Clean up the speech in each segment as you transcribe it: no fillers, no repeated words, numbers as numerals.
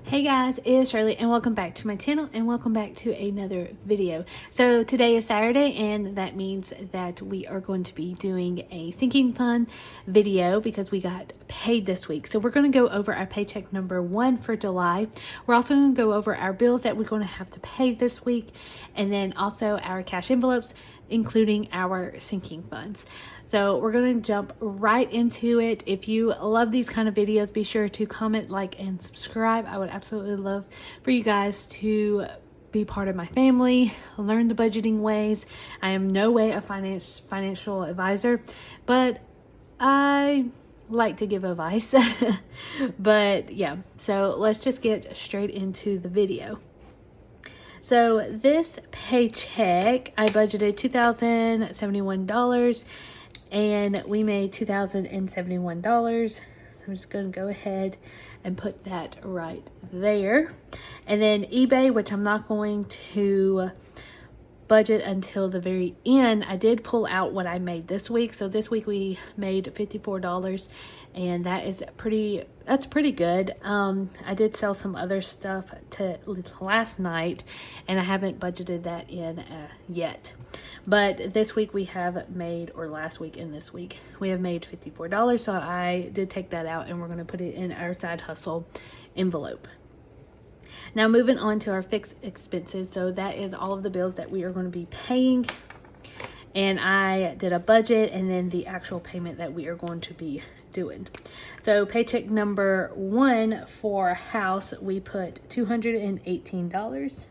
Hey guys, it's Shirley and welcome back to my channel and welcome back to another video. So today is Saturday and that means that we are going to be doing a sinking fund video because we got paid this week. So we're going to go over our paycheck number 1 for July. We're also going to go over our bills that we're going to have to pay this week and then also our cash envelopes, including our sinking funds. So we're going to jump right into it. If you love these kind of videos, be sure to comment, like, and subscribe. I would absolutely love for you guys to be part of my family, learn the budgeting ways. I am no way a financial advisor, but I like to give advice. But yeah, so let's just get straight into the video. So this paycheck, I budgeted $2,071 and we made $2,071. So I'm just going to go ahead and put that right there. And then eBay, which I'm not going to budget until the very end. I did pull out what I made this week. So this week we made $54 and that's pretty good. I did sell some other stuff last night and I haven't budgeted that in yet. But this week we have made, or last week and this week, we have made $54. So I did take that out and we're going to put it in our side hustle envelope. Now moving on to our fixed expenses. So that is all of the bills that we are going to be paying. And I did a budget and then the actual payment that we are going to be doing. So paycheck number 1 for house, we put $218.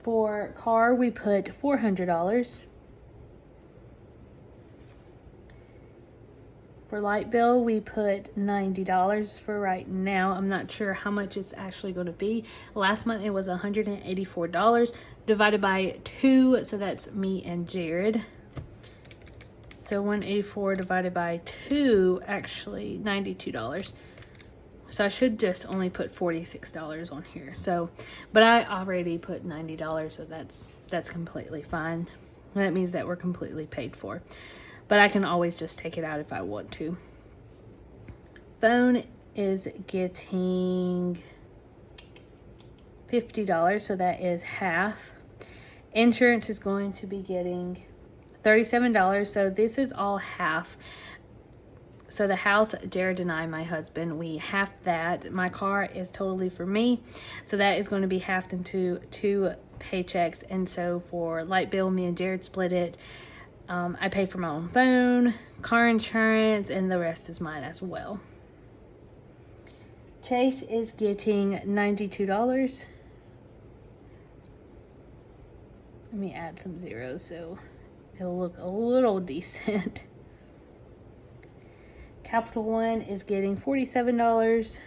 For car, we put $400. For light bill, we put $90 for right now. I'm not sure how much it's actually going to be. Last month, it was $184 divided by 2. So that's me and Jared. So 184 divided by 2, actually $92. So I should just only put $46 on here. So, but I already put $90, so that's completely fine. That means that we're completely paid for. But I can always just take it out if I want to. Phone is getting $50, so that is half. Insurance is going to be getting $37, so this is all half. So the house, Jared and I, my husband, we half that. My car is totally for me. So that is going to be halved into 2 paychecks. And so for light bill, me and Jared split it. I pay for my own phone, car insurance, and the rest is mine as well. Chase is getting $92. Let me add some zeros so it'll look a little decent. Capital One is getting $47.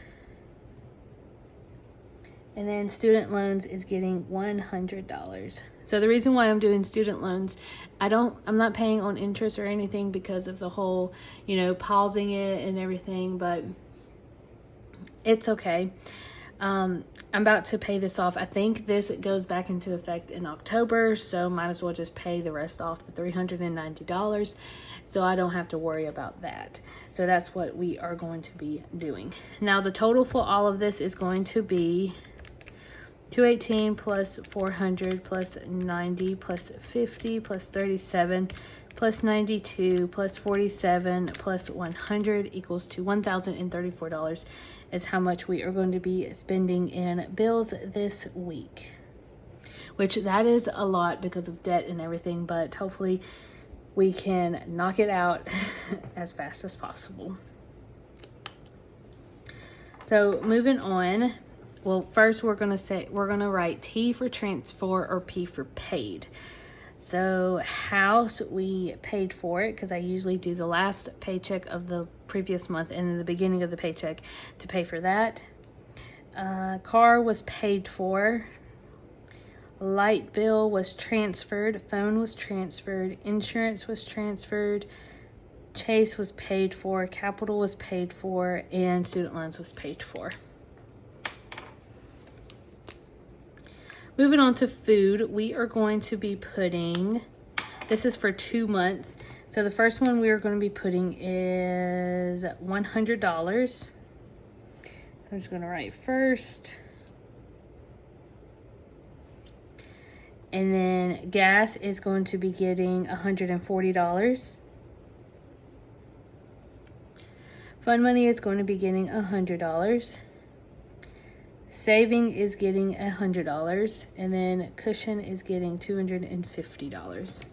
And then student loans is getting $100. So the reason why I'm doing student loans, I'm not paying on interest or anything because of the whole, pausing it and everything, but it's okay. I'm about to pay this off. I think this goes back into effect in October, so might as well just pay the rest off, the $390, so I don't have to worry about that. So that's what we are going to be doing. Now the total for all of this is going to be $218 plus $400 plus $90 plus $50 plus $37 plus $92 plus $47 plus $100 equals to $1,034 is how much we are going to be spending in bills this week. Which that is a lot because of debt and everything, but hopefully we can knock it out as fast as possible. So moving on. Well, first we're going to write T for transfer or P for paid. So house, we paid for it because I usually do the last paycheck of the previous month and the beginning of the paycheck to pay for that. Car was paid for. Light bill was transferred. Phone was transferred. Insurance was transferred. Chase was paid for. Capital was paid for. And student loans was paid for. Moving on to food, we are going to be putting, this is for 2 months, So the first one we are going to be putting is $100. So I'm just going to write first. And then gas is going to be getting $140. Fund money is going to be getting $100. Saving is getting $100. And then cushion is getting $250.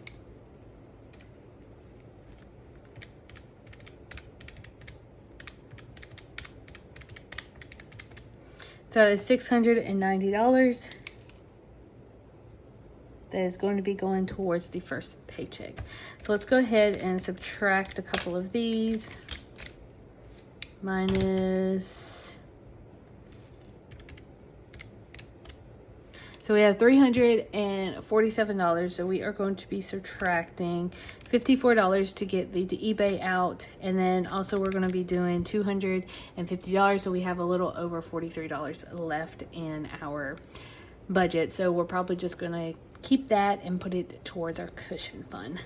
So that is $690. That is going to be going towards the first paycheck. So let's go ahead and subtract a couple of these. Minus. So we have $347. So we are going to be subtracting $54 to get the eBay out. And then also we're going to be doing $250. So we have a little over $43 left in our budget. So we're probably just going to keep that and put it towards our cushion fund.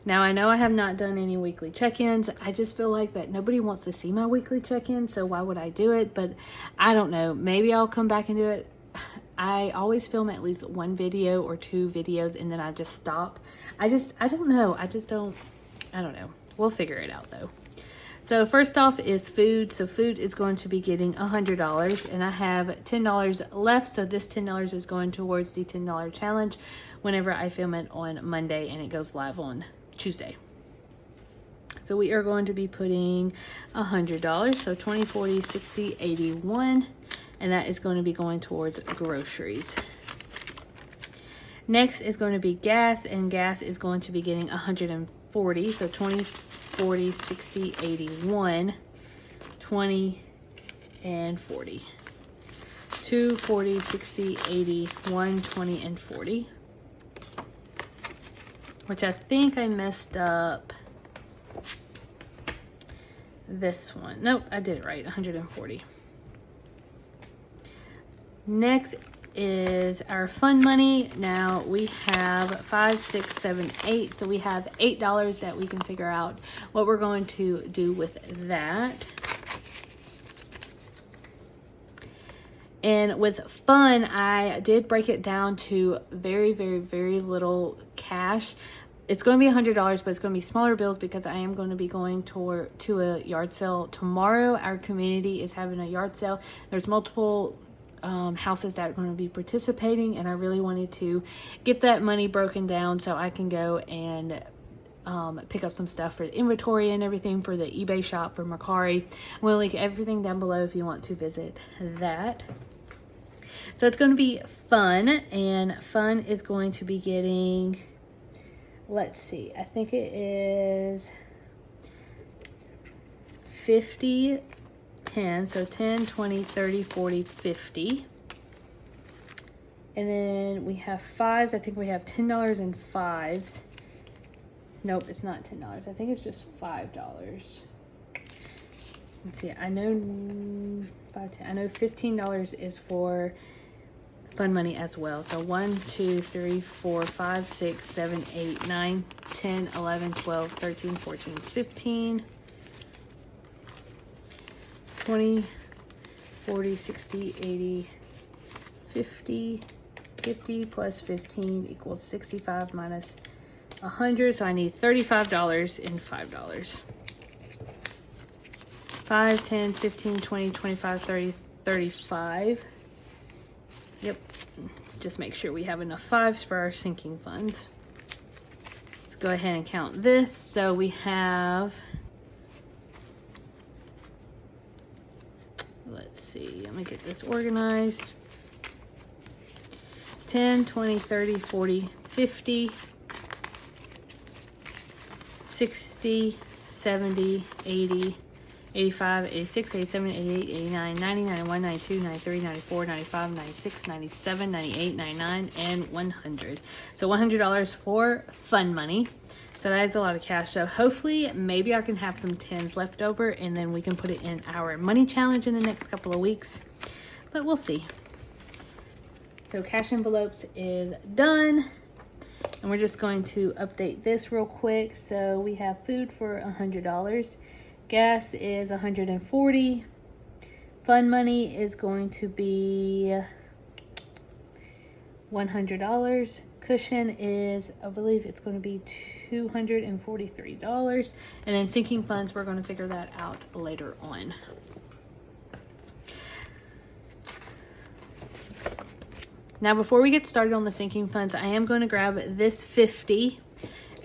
Now, I know I have not done any weekly check-ins. I just feel like that nobody wants to see my weekly check-in, so why would I do it? But I don't know. Maybe I'll come back and do it. I always film at least one video or two videos, and then I just stop. I don't know. I don't know. We'll figure it out, though. So first off is food. So food is going to be getting $100, and I have $10 left. So this $10 is going towards the $10 challenge whenever I film it on Monday and it goes live on Tuesday. So we are going to be putting $100. So 20, 40, 60, 81, and that is going to be going towards groceries. Next is going to be gas, and gas is going to be getting $140. So 20, 40, 60, 81, 20, and 40. 2, 40, 60, 80, 1, 20, and 40. Which I think I messed up this one. Nope, I did it right, 140. Next is our fund money. Now we have 5, 6, 7, 8. So we have $8 that we can figure out what we're going to do with that. And with fun, I did break it down to very, very, very little cash. It's going to be $100, but it's going to be smaller bills because I am going to be going to a yard sale tomorrow. Our community is having a yard sale. There's multiple houses that are going to be participating, and I really wanted to get that money broken down so I can go and pick up some stuff for the inventory and everything for the eBay shop for Mercari. I'm going to link everything down below if you want to visit that. So it's going to be fun, and fun is going to be getting, let's see, I think it is 50, 10, so 10, 20, 30, 40, 50. And then we have fives. I think we have $10 in fives. Nope, it's not $10. I think it's just $5. Let's see, I know 5, 10. I know $15 is for fun money as well. So 1, 2, 3, 4, 5, 6, 7, 8, 9, 10, 11, 12, 13, 14, 15. 20, 40, 60, 80, 50, 50 plus 15 equals 65 minus 100. So I need $35 and $5. 5, 10, 15, 20, 25, 30, 35. Yep. Just make sure we have enough fives for our sinking funds. Let's go ahead and count this. So we have, let's see, let me get this organized. 10, 20, 30, 40, 50, 60, 70, 80, 85, 86, 87, 88, 89, 90, 91, 92, 93, 94, 95, 96, 97, 98, 99, and 100. So $100 for fun money. So that is a lot of cash. So hopefully maybe I can have some 10s left over, and then we can put it in our money challenge in the next couple of weeks. But we'll see. So cash envelopes is done. And we're just going to update this real quick. So we have food for $100. Gas is $140. Fund money is going to be $100. Cushion is, I believe it's going to be $243. And then sinking funds, we're going to figure that out later on. Now, before we get started on the sinking funds, I am going to grab this 50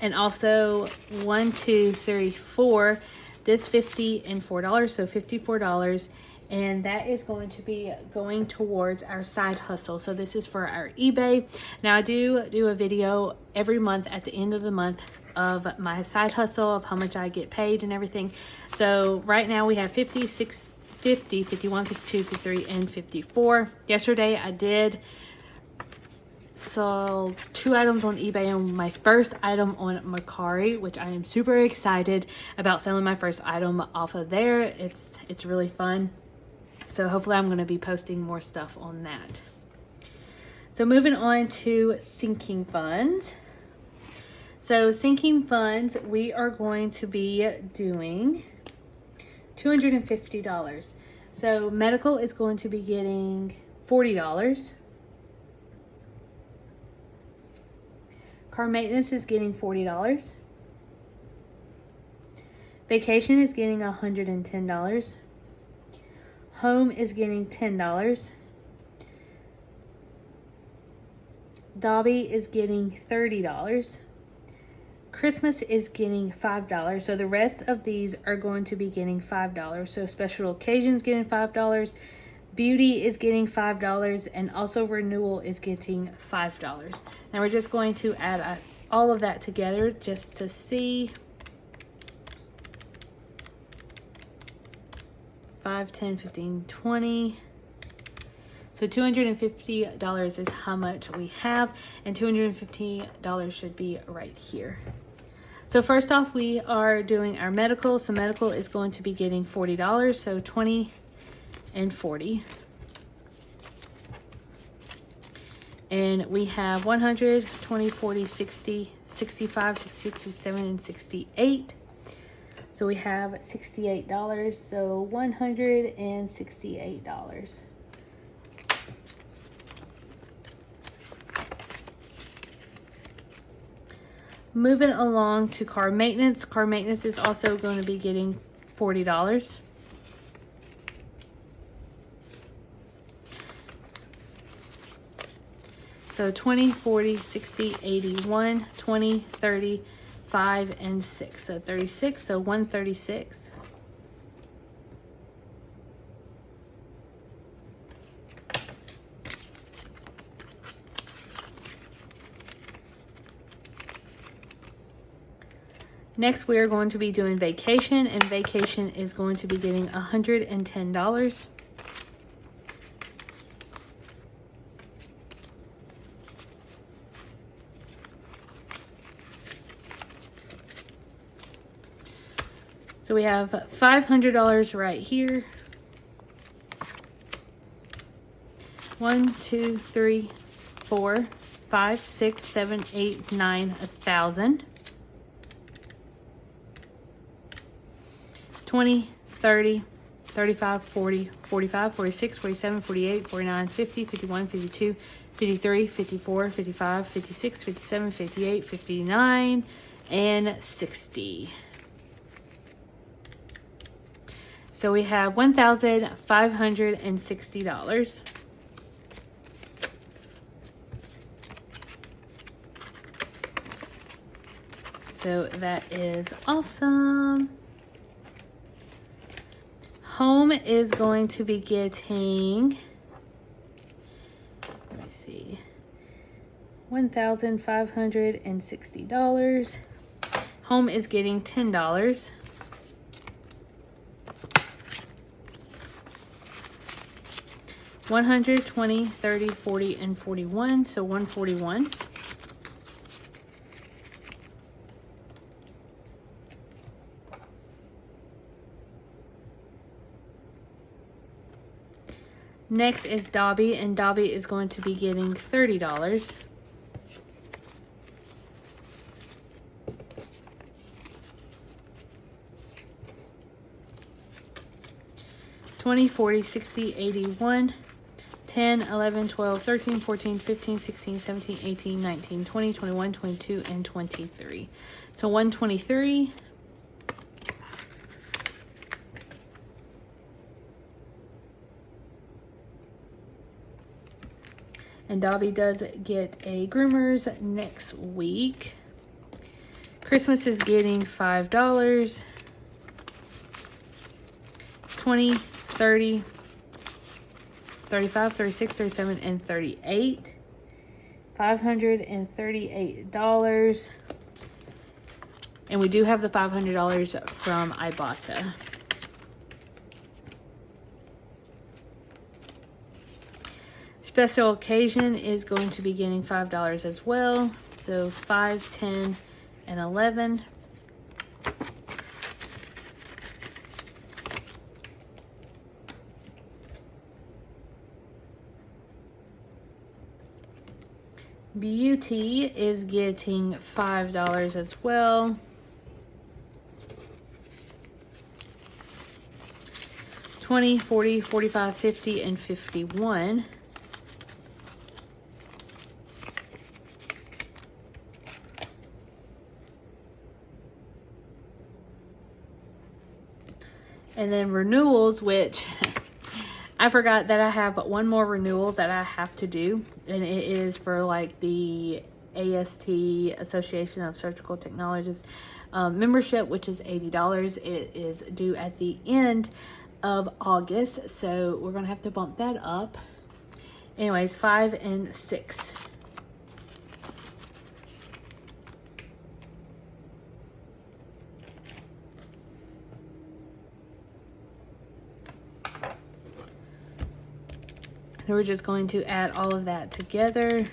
and also 1, 2, 3, 4, this 50 and $4, so $54. And that is going to be going towards our side hustle. So this is for our eBay. Now I do a video every month at the end of the month of my side hustle, of how much I get paid and everything. So right now we have 50, 50, 51, 52, 53, and 54. Yesterday I did sold 2 items on eBay and my first item on Mercari, which I am super excited about selling my first item off of there. It's really fun. So hopefully I'm going to be posting more stuff on that. So moving on to sinking funds. So sinking funds, we are going to be doing $250. So medical is going to be getting $40. Car maintenance is getting $40. Vacation is getting $110. Home is getting $10. Dobby is getting $30. Christmas is getting $5. So the rest of these are going to be getting $5. So special occasions getting $5. Beauty is getting $5, and also renewal is getting $5. Now we're just going to add all of that together just to see. 5, 10, 15, 20. So $250 is how much we have, and $250 should be right here. So first off, we are doing our medical. So medical is going to be getting $40. So 20 and 40. And we have 100, 20, 40, 60, 65, 66, 67, and 68. So we have $68. So $168. Moving along to car maintenance. Car maintenance is also going to be getting $40. So 20, 40, 60, 81, 20, 30, 5, and 6. So 36, so 136. Next, we are going to be doing vacation, and vacation is going to be getting $110. So we have $500 right here. 1, 2, 3, 4, 5, 6, 7, 8, 9, 1,000. 20, 30, 35, 40, 45, 46, 47, 48, 49, 50, 51, 52, 53, 54, 55, 56, 57, 58, 59, and 60. So we have $1,560. So that is awesome. Home is going to be getting, let me see, $1,560. Home is getting $10. $100, 20, 30, 40, and 41, so $141. Next is Dobby, and Dobby is going to be getting $30. $20, $40, $60, $81, $10, $11, $12, $13, $14, $15, $16, $17, $18, $19, $20, $21, $22, and $23. So $123. And Dobby does get a groomers next week. Christmas is getting $5. 20, 30, 35, 36, 37, and 38. $538. And we do have the $500 from Ibotta. Special occasion is going to be getting $5 as well. So 5, 10, and 11. Beauty is getting $5 as well. $20, $40, $45, $50, and $51. And then renewals, which I forgot that I have one more renewal that I have to do, and it is for like the AST, Association of Surgical Technologists membership, which is $80. It is due at the end of August, so we're gonna have to bump that up. Anyways, 5 and 6. So we're just going to add all of that together.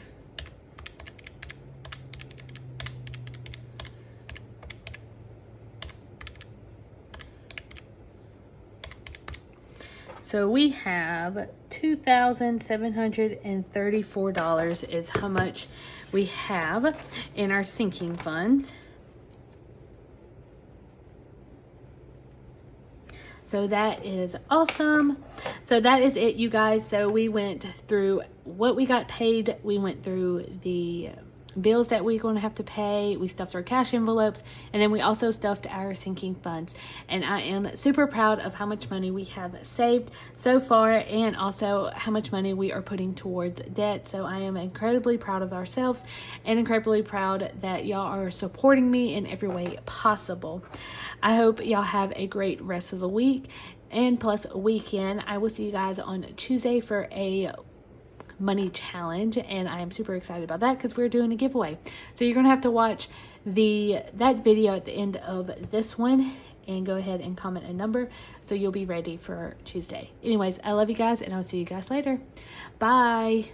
So we have $2,734 is how much we have in our sinking funds. So that is awesome. So that is it, you guys. So we went through what we got paid. We went through the bills that we're going to have to pay. We stuffed our cash envelopes, and then we also stuffed our sinking funds. And I am super proud of how much money we have saved so far, and also how much money we are putting towards debt. So I am incredibly proud of ourselves, and incredibly proud that y'all are supporting me in every way possible. I hope y'all have a great rest of the week and plus a weekend. I will see you guys on Tuesday for a money challenge, and I am super excited about that because we're doing a giveaway. So you're gonna have to watch that video at the end of this one and go ahead and comment a number so you'll be ready for Tuesday. Anyways, I love you guys, and I'll see you guys later. Bye.